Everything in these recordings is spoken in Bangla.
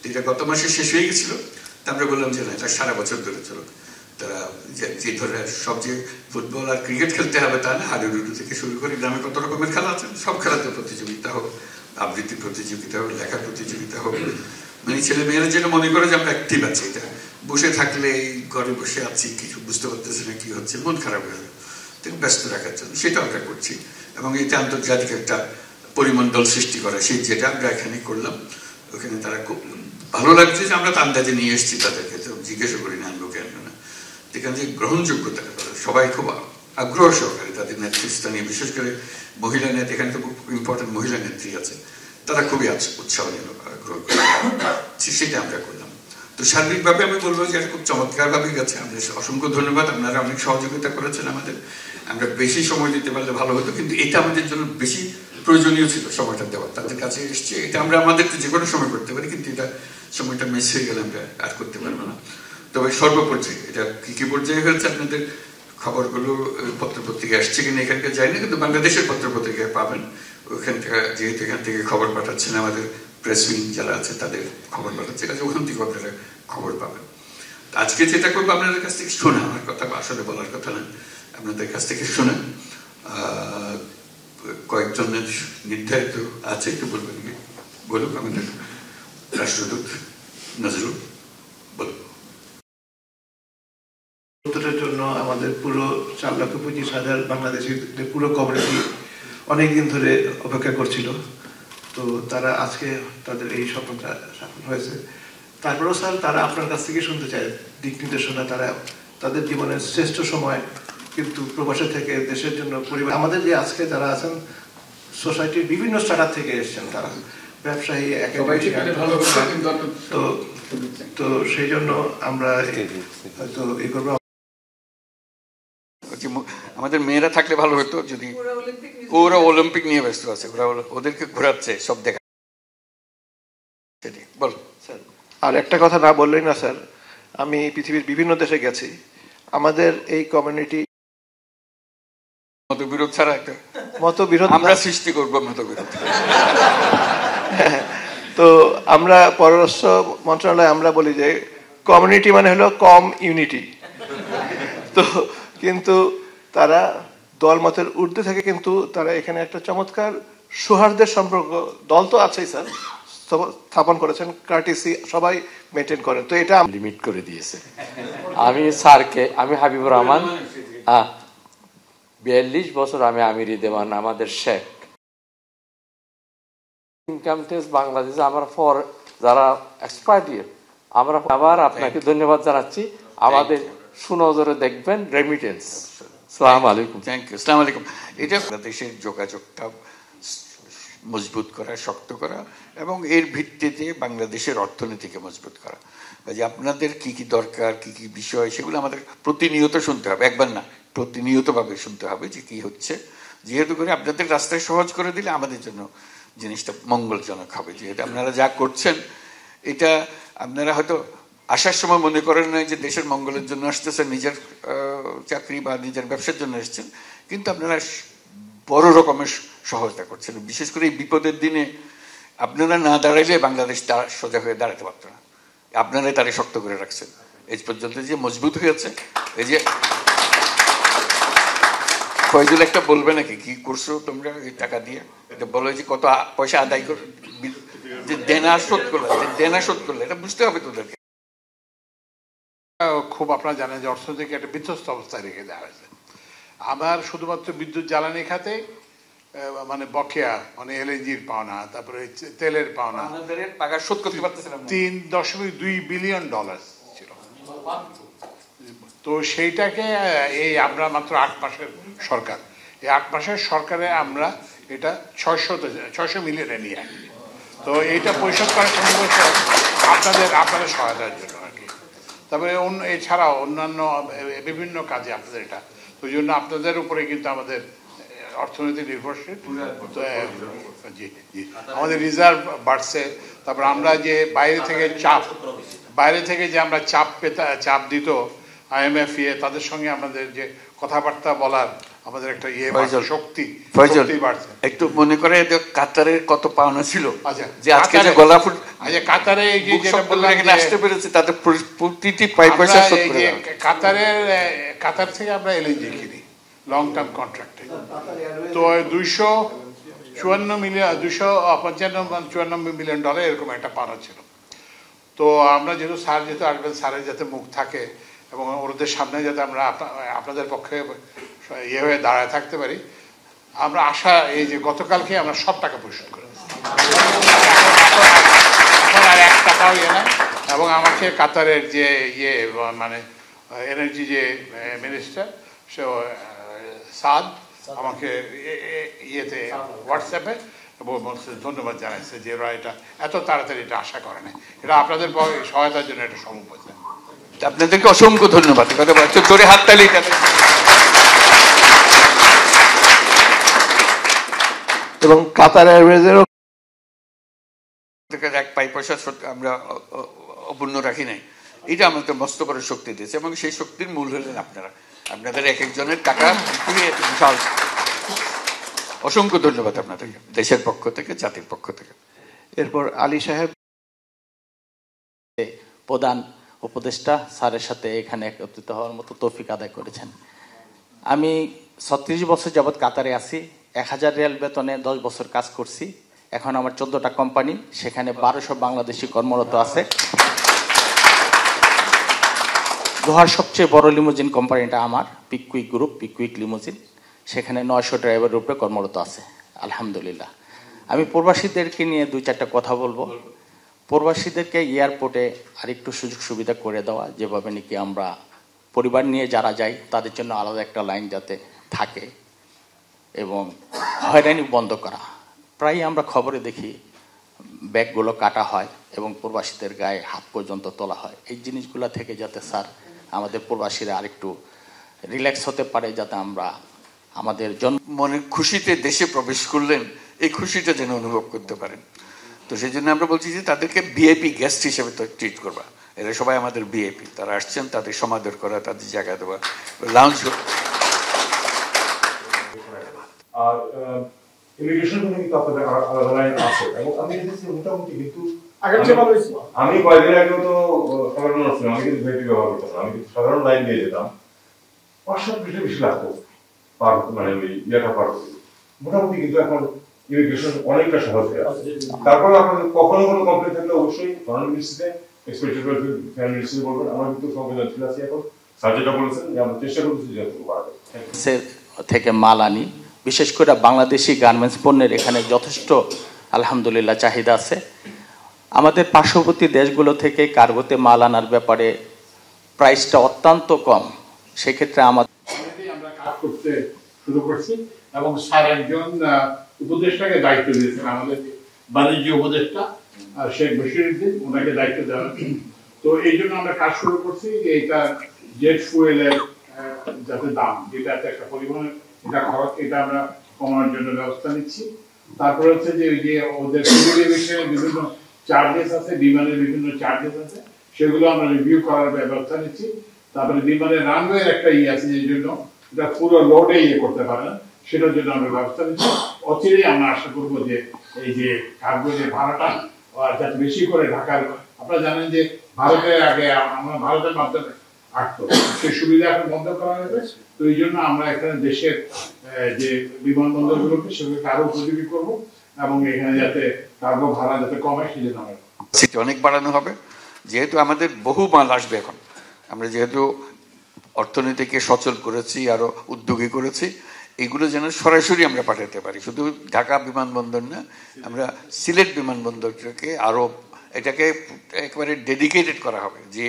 এটা গত মাসে শেষ হয়ে গেছিল। আমরা বললাম যে না, এটা সারা বছর ধরে চলুক। তারা যে ধরে সব যে ফুটবল আর ক্রিকেট খেলতে হবে তা না, হাডুডুডু থেকে শুরু করে গ্রামে কত রকমের খেলা আছে, সব খেলাতে প্রতিযোগিতা হোক, আবৃত্তি প্রতিযোগিতা হোক, লেখা প্রতিযোগিতা হোক। মানে ছেলে মেয়েরা যেন মনে করে যে আমরা অ্যাক্টিভ আছি। এটা বসে থাকলে ঘরে বসে আছি, কিছু বুঝতে পারতেছি না কি হচ্ছে, মন খারাপ হয়ে যাবে। ব্যস্ত রাখার জন্য সেটা আমরা করছি, এবং এটা আন্তর্জাতিক একটা পরিমণ্ডল সৃষ্টি করা, সেই যেটা আমরা এখানে করলাম। ওখানে তারা খুব ভালো লাগছে যে আমরা তো আন্দাজে নিয়ে এসেছি তাদেরকে, তো জিজ্ঞাসা করি না আনবো কেন না। এখানে যে গ্রহণযোগ্যতা, সবাই খুব আগ্রহ সহকারে তাদের নেতৃস্থানীয়, বিশেষ করে মহিলা নেত্রী, এখানে তো খুব ইম্পর্টেন্ট মহিলা নেত্রী আছে, তারা খুবই উৎসাহ নিল, আগ্রহ করে, সেটা আমরা করলাম। তো সার্বিকভাবে আমি বলবো যে এটা খুব চমৎকারভাবে গেছে। আমাদের অসংখ্য ধন্যবাদ, আপনারা অনেক সহযোগিতা করেছেন আমাদের। আমরা বেশি সময় দিতে পারলে ভালো হতো, কিন্তু এটা আমাদের জন্য বেশি প্রয়োজনীয় ছিল সময়টা দেওয়া। তাদের কাছে এসছে, এটা আমরা আমাদের তো যে কোনো সময় করতে পারি, কিন্তু এটা সময়টা মিস হয়ে গেলে আমরা আর করতে পারবো না। তবে সর্বপর্যায়ে এটা কি পর্যায়ে হয়েছে, আপনাদের খবরগুলো পত্রপত্রিকায় আসছে কিনা এখানকার যাই না, কিন্তু বাংলাদেশের পত্রপত্রিকায় পাবেন। ওখান থেকে যেহেতু এখান থেকে খবর পাঠাচ্ছেন, আমাদের প্রেস উইং যারা আছে তাদের খবর পাঠাচ্ছে, কাজে ওখান থেকে আপনারা খবর পাবেন। আজকে যেটা করবো, আপনাদের কাছ থেকে শোনা, আমার কথা আসলে বলার কথা না, আপনাদের কাছ থেকে শোনা। কয়েকজনের নির্ধারিত আছে, একটু বলবেন, বলুক আমাদের রাষ্ট্রদূত নজরুল, বলুন। উত্তরের জন্য আমাদের পুরো 4,25,000 বাংলাদেশিদের পুরো কমিউনিটি অনেকদিন ধরে অপেক্ষা করছিল। তো তারা আজকে তাদের এই স্বপ্নটা সফল হয়েছে। তারপরেও স্যার, তারা আপনার কাছ থেকে শুনতে চায় দিক নির্দেশনা। তারা তাদের জীবনের শ্রেষ্ঠ সময় কিন্তু প্রবাসে থেকে দেশের জন্য, পরিবার, আমাদের যে আজকে যারা আছেন সোসাইটির বিভিন্ন স্টার্টার থেকে এসেছেন, তারা ব্যবসায়ী, তো সেই জন্য আমরা হয়তো এই করবো। আমাদের মেয়েরা থাকলে ভালো হতো, যদি ওরা অলিম্পিক নিয়ে ব্যস্ত আছে, ওরা ওদেরকে ঘোরাচ্ছে সব দেখা। বল স্যার, আর একটা কথা না বললেই না স্যার, আমি পৃথিবীর বিভিন্ন দেশে গেছি, আমাদের এই কমিউনিটি মতবিরোধ ছাড়া একটা মতবিরোধ আমরা সৃষ্টি করবো, মতবিরোধ। তো আমরা পররাষ্ট্র মন্ত্রণালয়ে আমরা বলি যে কমিউনিটি মানে হলো কম ইউনিটি। তো কিন্তু তারা দল মতের ঊর্ধ্বে থেকে কিন্তু তারা এখানে একটা চমৎকার সৌহার্দ্যের সম্পর্ক, দল তো আছেই স্যার, স্থাপন করেছেন, কার্টিসি সবাই মেনটেন করেন। তো এটা লিমিট করে দিয়েছে। আমি স্যারকে, আমি হাবিবুর রহমান, 42 বছর আমি আমিরি দেওয়ান, আমাদের শেখ। ইনকাম ট্যাক্স বাংলাদেশে আমরা ফর যারা এক্সপার্ট, আমরা আবার আপনাকে ধন্যবাদ জানাচ্ছি। আমাদের সুনজরে দেখবেন রেমিটেন্স। আসসালামু আলাইকুম। Thank you. আসসালামু আলাইকুম। এটা বাংলাদেশের যোগাযোগটা মজবুত করা, শক্ত করা, এবং এর ভিত্তিতে বাংলাদেশের অর্থনীতিকে মজবুত করা। যে আপনাদের কি কি দরকার, কি কি বিষয়, সেগুলো আমাদের প্রতিনিয়ত শুনতে হবে, একবার না, প্রতিনিয়তভাবে শুনতে হবে যে কি হচ্ছে। যেহেতু করে আপনাদের রাস্তায় সহজ করে দিলে আমাদের জন্য জিনিসটা মঙ্গলজনক হবে। যেহেতু আপনারা যা করছেন, এটা আপনারা হয়তো আসার সময় মনে করেন না যে দেশের মঙ্গলের জন্য আসতেছেন, নিজের চাকরি বা নিজের ব্যবসার জন্য এসছেন, কিন্তু আপনারা বড় রকমের সহায়তা করছেন। বিশেষ করে এই বিপদের দিনে আপনারা না দাঁড়াইলে বাংলাদেশ সোজা হয়ে দাঁড়াতে পারত না। আপনারাই তারা শক্ত করে রাখছেন। এই পর্যন্ত যে মজবুত হয়েছে, এই যে ফয়জুল একটা বলবে নাকি কি করছো তোমরা এই টাকা দিয়ে, এটা বলো যে কত পয়সা আদায় করে, যে দেনা শোধ করলে, দেনা শোধ করলে, এটা বুঝতে হবে তোদেরকে। খুব আপনারা জানেন যে অর্থনীতিকে একটা বিধ্বস্ত অবস্থায় রেখে দেওয়া হয়েছে। আমার শুধুমাত্র বিদ্যুৎ জ্বালানি খাতে মানে বকেয়া, মানে এলএনজির পাওনা, তারপরে তেলের পাওনা 3.2 বিলিয়ন ডলার ছিল। তো সেইটাকে এই আমরা মাত্র 8 মাসের সরকার, এই 8 মাসের সরকারে আমরা এটা 600 মিলিয়নে নিয়ে আসি। তো এইটা পরিশোধ করার সম্ভব আপনাদের সহায়তার জন্য আর কি। তারপরে এছাড়াও অন্যান্য বিভিন্ন কাজে আপনাদের এটা, ওই জন্য আপনাদের উপরে কিন্তু আমাদের অর্থনীতি নির্ভরশীল। জি জি, আমাদের রিজার্ভ বাড়ছে। তারপর আমরা যে বাইরে থেকে যে আমরা চাপ দিত IMF, তাদের সঙ্গে আমাদের যে কথাবার্তা বলার আমাদের একটা শক্তি বাড়ছে। একটু মনে করে কাতারের কত পাওনা ছিল, আচ্ছা যে আজকে যে গলাফুট কাতারে এই যে যেটা বললাম আসতে পেরেছে তাদের প্রতিটি পয়সা শোধ করে দেওয়া। কাতার থেকে আমরা এলএনজি কিনি লং টার্ম কন্ট্রাক্টে। তো 254 মিলিয়ন ডলার এরকম একটা পাওনা ছিল। তো আমরা যেহেতু স্যার যেহেতু আসবেন, স্যারের যাতে মুখ থাকে এবং ওদের সামনে যাতে আমরা আপনাদের পক্ষে ইয়ে হয়ে দাঁড়ায় থাকতে পারি, আমরা আশা এই যে গতকালকে আমরা সব টাকা পরিশোধ করে এখন আর 1 টাকাও ইয়ে না। এবং আমাকে কাতারের যে মানে এনার্জি যে মিনিস্টার সে সাদ আমাকে ইয়েতে হোয়াটসঅ্যাপে ধন্যবাদ জানাইছে যে ওরা এটা এত তাড়াতাড়ি এটা আশা করে না। এটা আপনাদের সহায়তার জন্য এটা সম্ভব হয়েছে। আপনাদেরকে অসংখ্য ধন্যবাদ। জোরে হাততালি। এবং কাতার এয়ারওয়েজেরও এক পয়সা আমরা অপূর্ণ রাখি নাই। এটা আমাদের মস্ত বড় শক্তি দিয়েছে এবং সেই শক্তির মূল হলেন আপনারা। আপনাদের এক একজনের টাকা বিশাল। অসংখ্য ধন্যবাদ আপনাদেরকে দেশের পক্ষ থেকে, জাতির পক্ষ থেকে। এরপর আলী সাহেব। প্রধান উপদেষ্টা স্যারের সাথে এখানে একত্রিত হওয়ার মতো তৌফিক আদায় করেছেন। আমি 36 বছর যাবৎ কাতারে আছি। 1000 রিয়াল বেতনে 10 বছর কাজ করছি। এখন আমার 14টা কোম্পানি, সেখানে 1200 বাংলাদেশি কর্মরত আছে। দোহার সবচেয়ে বড় লিমুজিন কোম্পানিটা আমার, পিকুইক গ্রুপ, পিকুইক লিমুজিন। সেখানে 900 ড্রাইভারের উপরে কর্মরত আছে আলহামদুলিল্লাহ। আমি প্রবাসীদেরকে নিয়ে 2-4টা কথা বলবো। প্রবাসীদেরকে এয়ারপোর্টে আরেকটু সুযোগ সুবিধা করে দেওয়া, যেভাবে নাকি আমরা পরিবার নিয়ে যারা যাই তাদের জন্য আলাদা একটা লাইন যাতে থাকে, এবং হয়রানি বন্ধ করা। প্রায় আমরা খবরে দেখি ব্যাগগুলো কাটা হয় এবং প্রবাসীদের গায়ে হাত পর্যন্ত তোলা হয়। এই জিনিসগুলো থেকে যাতে স্যার আমাদের প্রবাসীরা আরেকটু রিল্যাক্স হতে পারে, যাতে আমরা আমাদের মনের খুশিতে দেশে প্রবেশ করলেন, এই খুশিটা যেন অনুভব করতে পারেন। তো সেই জন্য আমরা বলছি যে তাদেরকে ভিআইপি গেস্ট হিসেবে ট্রিট করবা। এরা সবাই আমাদের ভিআইপি, তারা আসছেন, তাদের সমাদর করা, তাদের জায়গা দেওয়া, লাউঞ্জ। আর ইমিগ্রেশন কিন্তু আপনাদের আলাদা লাইন আছে, এবং আমি দেখেছি মোটামুটি কিন্তু আমি কয়েকদিন আগেও তো সাধারণ আসলাম, আমি কিন্তু ভিআইপি ব্যবহার করতাম, আমি কিন্তু সাধারণ লাইন দিয়ে যেতাম, 5-7 মিনিট বেশি লাগতো পার, মানে ওই ইয়েটা পার করতে। মোটামুটি কিন্তু এখন ইমিগ্রেশন অনেকটা সহজ হয়ে আছে। তারপরে আপনাদের কখনো কোনো কমপ্লেন থাকলে অবশ্যই ফরেন মিনিস্ট্রিতে, এক্সপেক্টেড ফরেন মিনিস্ট্রি বলবেন। আমরা কিন্তু সংবেদনশীল আছি এখন, স্যার যেটা বলেছেন যে আমরা চেষ্টা করতেছি যতটুকু পারবো থেকে মাল আনি। বিশেষ করে বাংলাদেশি গার্মেন্টস পণ্যের এখানে যথেষ্ট আলহামদুলিল্লাহ চাহিদা আছে। আমাদের পার্শ্ববর্তী দেশগুলো থেকে কার্গোতে মাল আনার ব্যাপারে প্রাইসটা অত্যন্ত কম। সেক্ষেত্রে আমরা কাজ করতে শুরু করছি এবং স্যার একজন উপদেষ্টাকে দায়িত্ব দিয়েছেন, আমাদের বাণিজ্য উপদেষ্টা শেখ বশিরউদ্দিন, ওনাকে দায়িত্ব দেওয়া। তো এই জন্য আমরা কাজ শুরু করছি যে এটা জেট ফুয়েলের যাতে দাম, যেটা একটা পরিবহনের এটা খরচ, এটা আমরা কমানোর জন্য ব্যবস্থা নিচ্ছি। তারপরে হচ্ছে যে ওদের বিভিন্ন চার্জেস আছে, বিমানের বিভিন্ন চার্জেস আছে, সেগুলো আমরা রিভিউ করার ব্যবস্থা নিচ্ছি। তারপরে বিমানের রানওয়ের একটা আছে, যে জন্য এটা পুরো লোডে করতে পারে না, সেটার জন্য আমরা ব্যবস্থা নিচ্ছি। অচিরেই আমরা আশা করবো যে এই যে কার্গো যে ভাড়াটা যাতে বেশি করে ঢাকার, আপনারা জানেন যে ভারতের আগে আমরা ভারতের মাধ্যমে আসতো, সেই সুবিধা এখন বন্ধ করা হয়েছে। তো এই জন্য আমরা এখানে দেশের যে বিমানবন্দরগুলোকে সেগুলোকে আরো উপযোগী করবো, এবং এখানে যাতে কার্গো ভাড়া যাতে কমে সেই জন্য অনেক বাড়ানো হবে। যেহেতু আমাদের বহু মাল আসবে এখন, আমরা যেহেতু অর্থনীতিকে সচল করেছি, আরো উদ্যোগী করেছি, এগুলো যেন সরাসরি আমরা পাঠাতে পারি। শুধু ঢাকা বিমানবন্দর না, আমরা সিলেট বিমানবন্দরটাকে আরো এটাকে একেবারে ডেডিকেটেড করা হবে, যে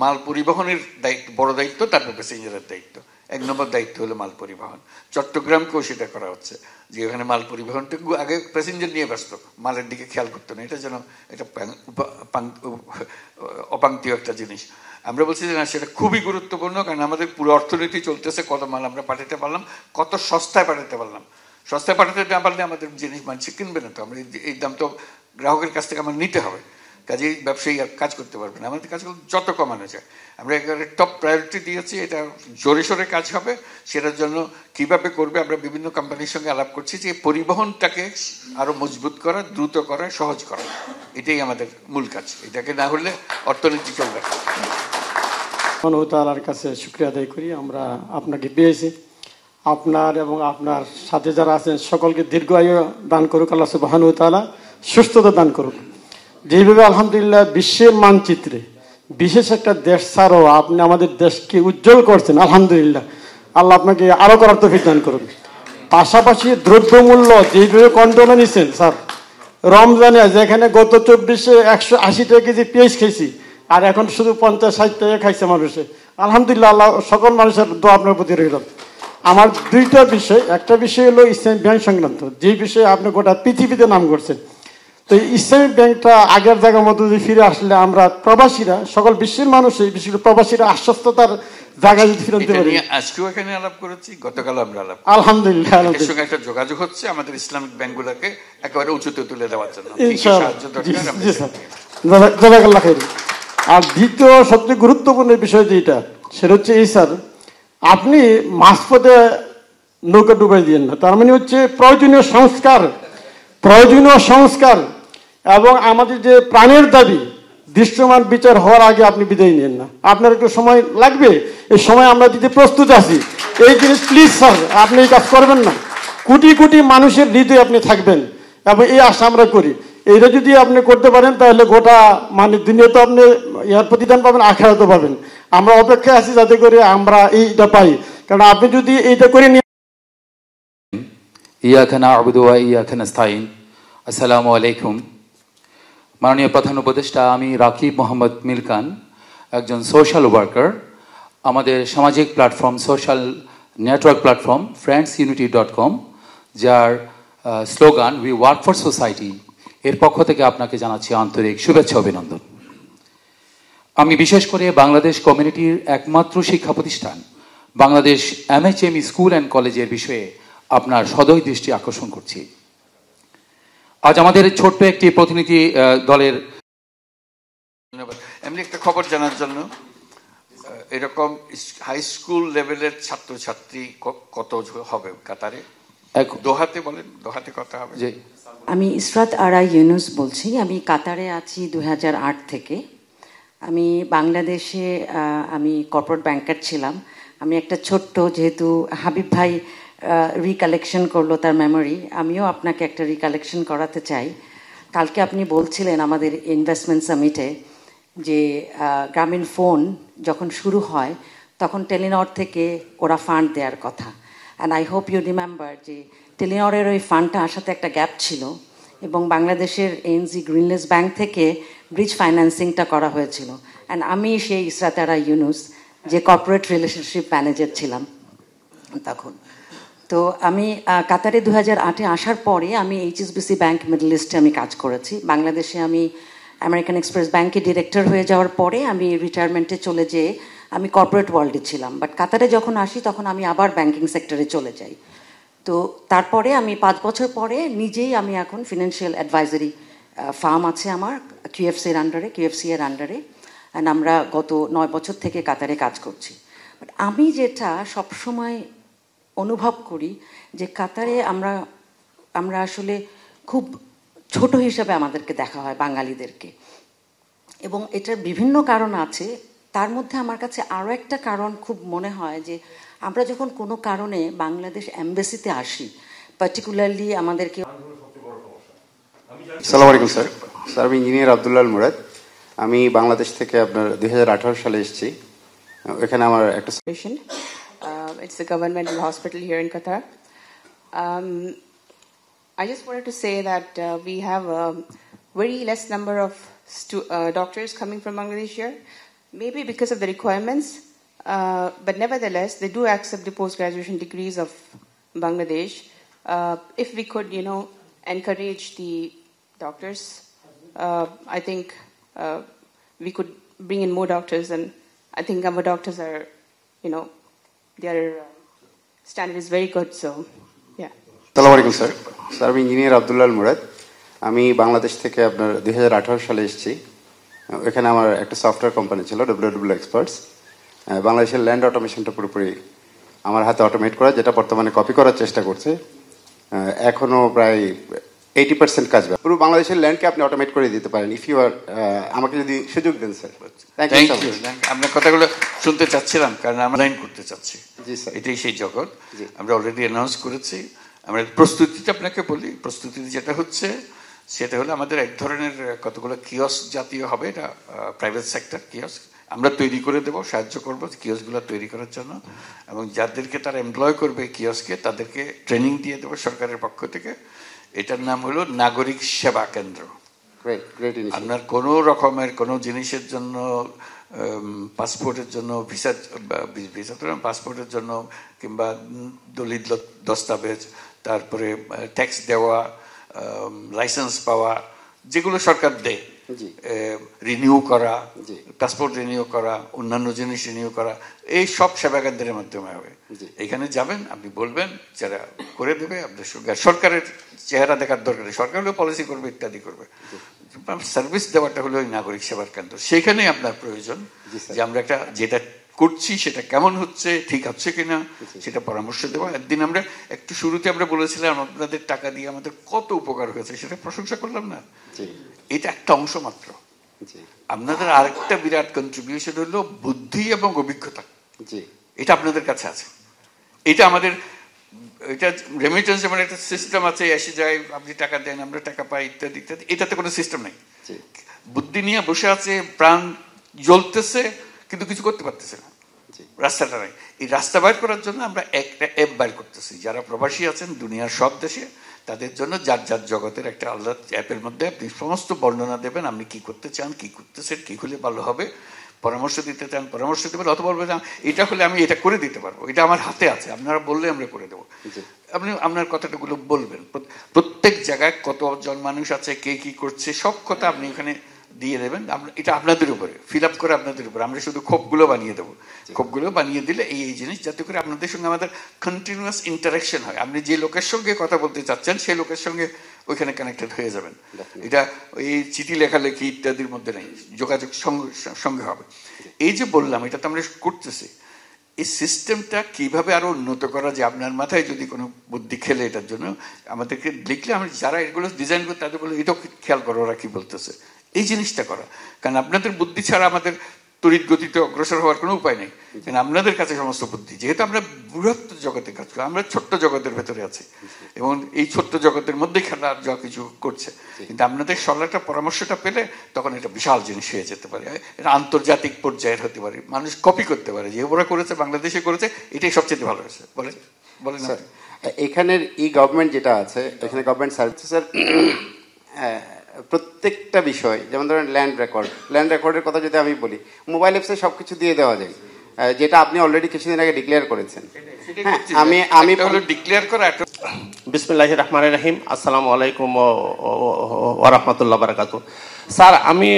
মাল পরিবহনের দায়িত্ব বড় দায়িত্ব, তারপর প্যাসেঞ্জারের দায়িত্ব। 1 নম্বর দায়িত্ব হলো মাল পরিবহন। চট্টগ্রামকেও সেটা করা হচ্ছে, যে ওখানে মাল পরিবহনটা আগে প্যাসেঞ্জার নিয়ে ব্যস্ত, মালের দিকে খেয়াল করতো না। এটা যেন এটা অপাঙ্ক্তীয় একটা জিনিস। আমরা বলছি যে না, সেটা খুবই গুরুত্বপূর্ণ, কারণ আমাদের পুরো অর্থনীতি চলতেছে, কত মাল আমরা পাঠাতে পারলাম, কত সস্তায় পাঠাতে পারলাম। সস্তায় পাঠাতে না পারলে আমাদের জিনিস মানুষ কিনবে না, তো আমরা এই দাম তো গ্রাহকের কাছ থেকে আমার নিতে হবে। কাজেই ব্যবসায়ী আর কাজ করতে পারবে না। আমাদের কাজগুলো যত কমানো যায়, আমরা একেবারে টপ প্রায়োরিটি দিয়েছি। এটা জোরে সোরে কাজ হবে, সেটার জন্য কিভাবে করবে আমরা বিভিন্ন কোম্পানির সঙ্গে আলাপ করছি যে পরিবহনটাকে আরো মজবুত করা, দ্রুত করা, সহজ করা, এটাই আমাদের মূল কাজ। এটাকে না হলে অর্থনীতি চলবে না। তাআলার কাছে শুকরিয়া আদায় করি, আমরা আপনাকে পেয়েছি। আপনার এবং আপনার সাথে যারা আছেন সকলকে দীর্ঘ আয়ু দান করুক আল্লাহ সুবহানাহু ওয়া তাআলা, সুস্থতা দান করুক। যেভাবে আলহামদুলিল্লাহ বিশ্বের মানচিত্রে বিশেষ একটা দেশ ছাড়াও আপনি আমাদের দেশকে উজ্জ্বল করছেন, আলহামদুলিল্লাহ, আল্লাহ আপনাকে আরো করার তৌফিক দান করুন। পাশাপাশি দ্রব্যমূল্য যেভাবে কন্ট্রোলে নিচ্ছেন স্যার, রমজানে যেখানে গত 24-এ 180 টাকা কেজি পেঁয়াজ খেয়েছি, আর এখন শুধু 50-60 টাকা খাইছে মানুষে, আলহামদুলিল্লাহ, আল্লাহ সকল মানুষের দোয়া আপনার প্রতি রইল। আমার দুইটা বিষয়, একটা বিষয় হলো ইসলামিক ব্যাংক সংক্রান্ত, যে বিষয়ে আপনি গোটা পৃথিবীতে নাম করছেন। তো ইসলামিক ব্যাংকটা আগের জায়গার মতো যদি ফিরে আসলে আমরা প্রবাসীরা, সকল বিশ্বের মানুষ, বিশেষ করে প্রবাসীরা আশ্বস্ততার জায়গায় যদি ফিরে আনতে পারি। আজকেও এখানে আলাপ করেছি, গতকাল আমরা আলাপ, আলহামদুলিল্লাহ, এর সঙ্গে একটা যোগাযোগ হচ্ছে আমাদের ইসলামিক ব্যাংকগুলোকে একেবারে উঁচুতে তুলে দেওয়ার জন্য। জাযাকাল্লাহ খাইর। আর দ্বিতীয় সবচেয়ে গুরুত্বপূর্ণ বিষয় যেটা, সেটা হচ্ছে এই স্যার, আপনি মাঝপথে নৌকা ডুবাই দিয়েন না। তার মানে হচ্ছে প্রয়োজনীয় সংস্কার এবং আমাদের যে প্রাণের দাবি দৃশ্যমান বিচার হওয়ার আগে আপনি বিদায় নেন না। আপনার একটু সময় লাগবে, এই সময় আমরা দিতে প্রস্তুত আছি। এই জিনিস প্লিজ স্যার আপনি এই কাজ করবেন না। কোটি কোটি মানুষের হৃদয়ে আপনি থাকবেন এবং এই আশা আমরা করি। এইটা যদি আপনি করতে পারেন তাহলে গোটা মানে দুনিয়াতে আপনি ইয়ার প্রতিদান পাবেন, আখিরাতেও পাবেন। আমরা অপেক্ষায় আছি যাতে করে আমরা এইটা পাই, কারণ আপনি যদি এইটা করে নিয়ে। ইয়াকা না'বুদু ওয়া ইয়াকা নাস্তাইন। আসসালামু আলাইকুম। মাননীয় প্রধান উপদেষ্টা, আমি রাকিব মোহাম্মদ মিলকান, একজন সোশ্যাল ওয়ার্কার। আমাদের সামাজিক platform, social network platform friendsunity.com, যার slogan we work for society, এর পক্ষ থেকে আপনাকে জানাচ্ছি আন্তরিক শুভেচ্ছা অভিনন্দন। আমি বিশেষ করে বাংলাদেশ কমিউনিটির একমাত্র শিক্ষা প্রতিষ্ঠান বাংলাদেশ MHME স্কুল অ্যান্ড কলেজের বিষয়ে আপনার সদয় দৃষ্টি আকর্ষণ করছি। আজ আমাদের ছোট্ট একটি প্রতিনিধি দলের এমনি একটা খবর জানার জন্য, এরকম হাই স্কুল লেভেলের ছাত্রছাত্রী কত হবে কাতারে? দোহাতে বলেন, দোহাতে কত হবে? আমি ইসরাত আরা ইউনুস বলছি। আমি কাতারে আছি 2008 থেকে। আমি বাংলাদেশে আমি কর্পোরেট ব্যাংকার ছিলাম। আমি একটা ছোট্ট, যেহেতু হাবিব ভাই রিকালেকশন করলো তার মেমোরি, আমিও আপনাকে একটা রিকালেকশন করাতে চাই। কালকে আপনি বলছিলেন আমাদের ইনভেস্টমেন্ট সামিটে যে গ্রামীণ ফোন যখন শুরু হয় তখন টেলিনর থেকে ওরা ফান্ড দেওয়ার কথা। And I hope you remember যে টেলিনরের ওই ফান্ডটা আসাতে একটা গ্যাপ ছিল এবং বাংলাদেশের ANZ গ্রিনলেস ব্যাংক থেকে ব্রিজ ফাইন্যান্সিংটা করা হয়েছিল। অ্যান্ড আমি সেই ইসরাত আরা ইউনুস, যে কর্পোরেট রিলেশনশিপ ম্যানেজার ছিলাম তখন। তো আমি কাতারে 2008-এ আসার পরে আমি HSBC ব্যাংক মিডল ইস্টে আমি কাজ করেছি। বাংলাদেশে আমি আমেরিকান এক্সপ্রেস ব্যাংকে ডিরেক্টর হয়ে যাওয়ার পরে আমি রিটায়ারমেন্টে চলে যেয়ে আমি কর্পোরেট ওয়ার্ল্ডে ছিলাম। বাট কাতারে যখন আসি তখন আমি আবার ব্যাংকিং সেক্টরে চলে যাই। তো তারপরে আমি 5 বছর পরে নিজেই আমি এখন ফিনান্সিয়াল অ্যাডভাইজারি ফার্ম আছে আমার QFC এর আন্ডারে। অ্যান্ড আমরা গত 9 বছর থেকে কাতারে কাজ করছি। বাট আমি যেটা সবসময় অনুভব করি যে কাতারে আমরা আসলে খুব ছোট হিসাবে আমাদেরকে দেখা হয় বাঙালিদেরকে, এবং এটার বিভিন্ন কারণ আছে। তার মধ্যে আমার কাছে আরও একটা কারণ খুব মনে হয় যে আমরা যখন কোনো কারণে বাংলাদেশ এমবেসিতে আসি, পার্টিকুলারলি আমাদেরকে। আসসালামু আলাইকুম স্যার। স্যার, আমি ইঞ্জিনিয়ার আব্দুল্লাহ আল মুরাদ। আমি বাংলাদেশ থেকে আপনার 2018 সালে এসেছি। এখানে আমার একটা it's a governmental hospital here in Qatar. I just wanted to say that we have a very less number of doctors coming from Bangladesh here, maybe because of the requirements, but nevertheless they do accept the post-graduation degrees of Bangladesh. If we could, encourage the doctors, I think we could bring in more doctors, and I think our doctors are, their standard is very good, so yeah. আসসালামু আলাইকুম স্যার। স্যার, আমি ইঞ্জিনিয়ার আব্দুল্লাহ আল মুরাদ। আমি বাংলাদেশ থেকে আপনার 2018 সালে এসেছি। এখানে আমার একটা সফটওয়্যার কোম্পানি ছিল WW এক্সপার্টস। বাংলাদেশের ল্যান্ড অটোমেশনটা পুরোপুরি আমার হাতে অটোমেট করা, যেটা বর্তমানে কপি করার চেষ্টা করছে। এখনো প্রায় 80% কাজ। পুরো বাংলাদেশের ল্যান্ডকে আপনি অটোমেট করে দিতে পারেন ইফ ইউ আর, আমাকে যদি সুযোগ দেন স্যার। Thank you. আপনার কথাগুলো শুনতে চাচ্ছিলাম, কারণ আমরা লাইন করতে চাচ্ছি। জি স্যার, এটাই সেই জগৎ। আমরা অলরেডি অ্যানাউন্স করেছি। আমরা প্রস্তুতিটা আপনাকে বলি, প্রস্তুতি যেটা হচ্ছে সেটা হলো আমাদের এক ধরনের কতগুলো কিয়স্ক জাতীয় হবে, এটা প্রাইভেট সেক্টর কিয়স্ক আমরা তৈরি করে দেবো, সাহায্য করবো কিয়স্কগুলো তৈরি করার জন্য, এবং যাদেরকে তারা এমপ্লয় করবে কিয়স্কে তাদেরকে ট্রেনিং দিয়ে দেবো সরকারের পক্ষ থেকে। এটার নাম হলো নাগরিক সেবা কেন্দ্র। আপনার কোনো রকমের কোনো জিনিসের জন্য, পাসপোর্টের জন্য, পাসপোর্টের জন্য কিংবা দলিল দস্তাবেজ, তারপরে ট্যাক্স দেওয়া, লাইসেন্স পাওয়া, যেগুলো সরকার দেয়, রিনিউ করা, পাসপোর্ট রিনিউ করা, অন্যান্য জিনিস রিনিউ করা, এই সব সেবা কেন্দ্রের মাধ্যমে হবে। এখানে যাবেন, আপনি বলবেন, যারা করে দেবে আপনার সরকারের চেহারা দেখার দরকার নেই, সরকার হলেও পলিসি করবে, ইত্যাদি করবে। সার্ভিস দেওয়াটা হলো ওই নাগরিক সেবার কেন্দ্র। সেখানে আপনার প্রয়োজন যে আমরা একটা যেটা করছি সেটা কেমন হচ্ছে, ঠিক হচ্ছে কিনা সেটা পরামর্শ দেবো। একদিন আমরা একটু শুরুতে আমরা বলেছিলাম আপনাদের টাকা দিয়ে আমাদের কত উপকার হয়েছে, সেটা প্রশংসা করলাম না? এটা একটা অংশ মাত্র। আপনাদের আরেকটা বিরাট কন্ট্রিবিউশন হলো বুদ্ধি এবং অভিজ্ঞতা। এটা আপনাদের কাছে আছে। এটা আমাদের, এটা রেমিটেন্স যেমন একটা সিস্টেম আছে, এসে যায়, আপনি টাকা দেন, আমরা টাকা পাই, ইত্যাদি ইত্যাদি। এটাতে কোনো সিস্টেম নেই। বুদ্ধি নিয়ে বসে আছে, প্রাণ জ্বলতেছে, কিন্তু কিছু করতে পারতেছে না, রাস্তাটা নাই। এই রাস্তা বাইর করার জন্য আমরা একটা অ্যাপ বাইর করতেছি। যারা প্রবাসী আছেন দুনিয়ার সব দেশে, তাদের জন্য যার যার জগতের একটা আলাদা অ্যাপের মধ্যে আপনি সমস্ত বর্ণনা দেবেন, আপনি কি করতে চান, কি করতেছেন, কি হলে ভালো হবে, পরামর্শ দিতে চান পরামর্শ দেবেন, অথবা বলবেন এটা হলে আমি এটা করে দিতে পারবো, এটা আমার হাতে আছে, আপনারা বললে আমরা করে দেবো। আপনি আপনার কথাটাগুলো বলবেন, প্রত্যেক জায়গায় কতজন মানুষ আছে, কে কি করছে, সব কথা আপনি এখানে দিয়ে দেবেন। এটা আপনাদের উপরে, ফিল আপ করে আপনাদের উপরে। আমরা শুধু খোপগুলো বানিয়ে দেবো। খোপগুলো বানিয়ে দিলে এই জিনিস, যাতে করে আপনাদের সঙ্গে আমাদের কন্টিনিউয়াস ইন্টারাকশন হয়। আপনি যে লোকের সঙ্গে কথা বলতে চাচ্ছেন সেই লোকের সঙ্গে ওইখানে কানেক্টেড হয়ে যাবেন। এটা এই চিঠি লেখালেখি ইত্যাদির মধ্যে নেই, যোগাযোগ সঙ্গে হবে। এই যে বললাম, এটা তো আমরা করতেছি। এই সিস্টেমটা কিভাবে আরো উন্নত করা যায়, আপনার মাথায় যদি কোনো বুদ্ধি খেলে এটার জন্য আমাদেরকে লিখলে, আমরা যারা এগুলো ডিজাইন করি তাদের বলে এটাও খেয়াল করো ওরা কি বলতেছে, এই জিনিসটা করা। কারণ আপনাদের বুদ্ধি ছাড়া আমাদের তড়িৎ গতিতে অগ্রসর হওয়ার কোনো উপায় নেই। কারণ আপনাদের কাছে সমস্ত বুদ্ধি, যেহেতু আমরা বৃহত্তর জগতে কাজ করি, আমরা ছোট্ট জগতের ভেতরে আছি এবং এই ছোট্ট জগতের মধ্যে খেলা যা কিছু করছে, কিন্তু আপনাদের সরলটা পরামর্শটা পেলে তখন এটা বিশাল জিনিস হয়ে যেতে পারে। এটা আন্তর্জাতিক পর্যায়ের হতে পারে, মানুষ কপি করতে পারে, যে ওরা করেছে বাংলাদেশে করেছে, এটাই সবচেয়ে ভালো হয়েছে। বলেন বলেন এখানের ই গভর্নমেন্ট যেটা আছে, এখানে গভর্নমেন্ট সার্ভিসের প্রত্যেকটা বিষয়, যেমন ধরেন ল্যান্ড রেকর্ডের কথা যদি আমি বলি, মোবাইল অ্যাপসে সবকিছু দিয়ে দেওয়া যায়, যেটা আপনি অলরেডি কিছুদিন আগে ডিক্লেয়ার করেছেন। আমি ডিক্লেয়ার করা। বিসমিল্লাহির রহমানির রহিম। আসসালামু আলাইকুম ওয়া রাহমাতুল্লাহি ওয়া বারাকাতুহু। স্যার, আমি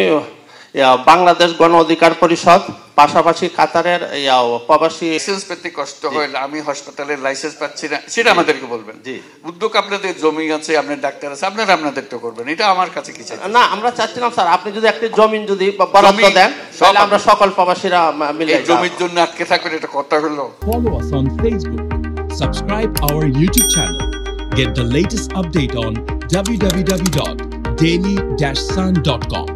বাংলাদেশ গণ অধিকার পরিষদ, পাশাপাশি কাতারের প্রবাসী। লাইসেন্স পেতে কষ্ট হয়, আমি হাসপাতালের লাইসেন্স পাচ্ছি না, সেটা আমাদেরকে বলবেন। জি, উদ্যোগ আপনাদের জমি আছে, আপনার ডাক্তার আছে, আপনারা আপনাদের তো করবেন। এটা আমার কাছে কি চাই না, আমরা চাচ্ছিলাম স্যার আপনি যদি একটা জমি যদি বরাদ্দ দেন, তাহলে আমরা সকল প্রবাসীরা মিলে জমির জন্য আটকে থাকবেন, এটা কথা হলো। Follow us on Facebook, subscribe our YouTube channel, get the latest update on www.daily-sun.com.